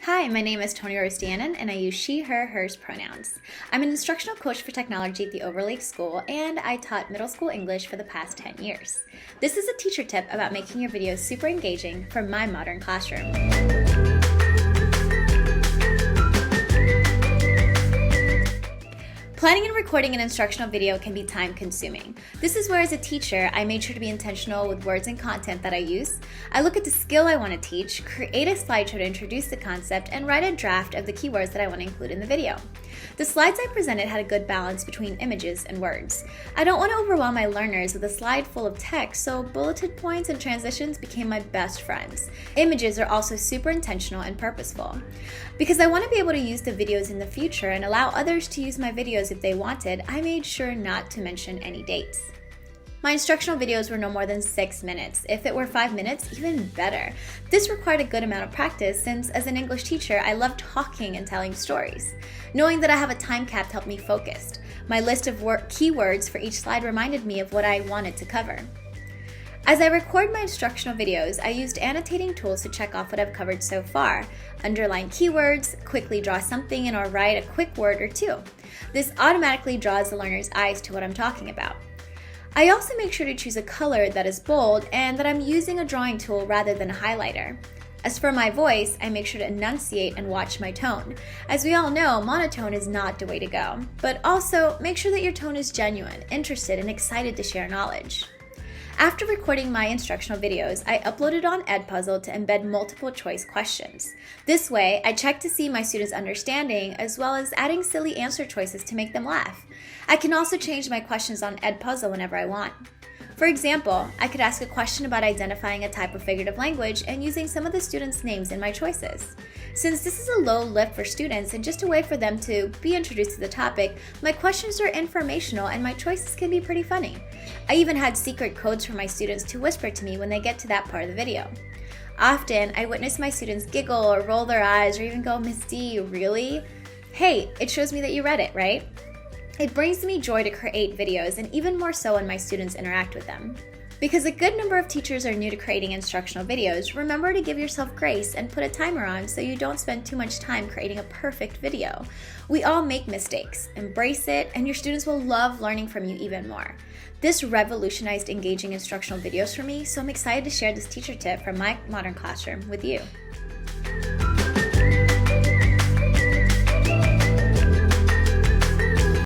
Hi, my name is Toni and I use she, her, hers pronouns. I'm an instructional coach for technology at the Overlake School, and I taught middle school English for the past 10 years. This is a teacher tip about making your videos super engaging for my modern classroom. Planning and recording an instructional video can be time-consuming. This is where, as a teacher, I made sure to be intentional with words and content that I use. I look at the skill I want to teach, create a slideshow to introduce the concept, and write a draft of the keywords that I want to include in the video. The slides I presented had a good balance between images and words. I don't want to overwhelm my learners with a slide full of text, so bulleted points and transitions became my best friends. Images are also super intentional and purposeful. Because I want to be able to use the videos in the future and allow others to use my videos if they wanted, I made sure not to mention any dates. My instructional videos were no more than 6 minutes. If it were 5 minutes, even better. This required a good amount of practice since, as an English teacher, I love talking and telling stories. Knowing that I have a time cap helped me focus. My list of keywords for each slide reminded me of what I wanted to cover. As I record my instructional videos, I used annotating tools to check off what I've covered so far, underline keywords, quickly draw something in, or write a quick word or two. This automatically draws the learner's eyes to what I'm talking about. I also make sure to choose a color that is bold and that I'm using a drawing tool rather than a highlighter. As for my voice, I make sure to enunciate and watch my tone. As we all know, monotone is not the way to go, but also make sure that your tone is genuine, interested, and excited to share knowledge. After recording my instructional videos, I uploaded on Edpuzzle to embed multiple choice questions. This way, I check to see my students' understanding as well as adding silly answer choices to make them laugh. I can also change my questions on Edpuzzle whenever I want. For example, I could ask a question about identifying a type of figurative language and using some of the students' names in my choices. Since this is a low lift for students and just a way for them to be introduced to the topic, my questions are informational and my choices can be pretty funny. I even had secret codes for my students to whisper to me when they get to that part of the video. Often, I witness my students giggle or roll their eyes or even go, "Miss D, really?" Hey, it shows me that you read it, right? It brings me joy to create videos, and even more so when my students interact with them. Because a good number of teachers are new to creating instructional videos, remember to give yourself grace and put a timer on so you don't spend too much time creating a perfect video. We all make mistakes. Embrace it, and your students will love learning from you even more. This revolutionized engaging instructional videos for me, so I'm excited to share this teacher tip from my modern classroom with you.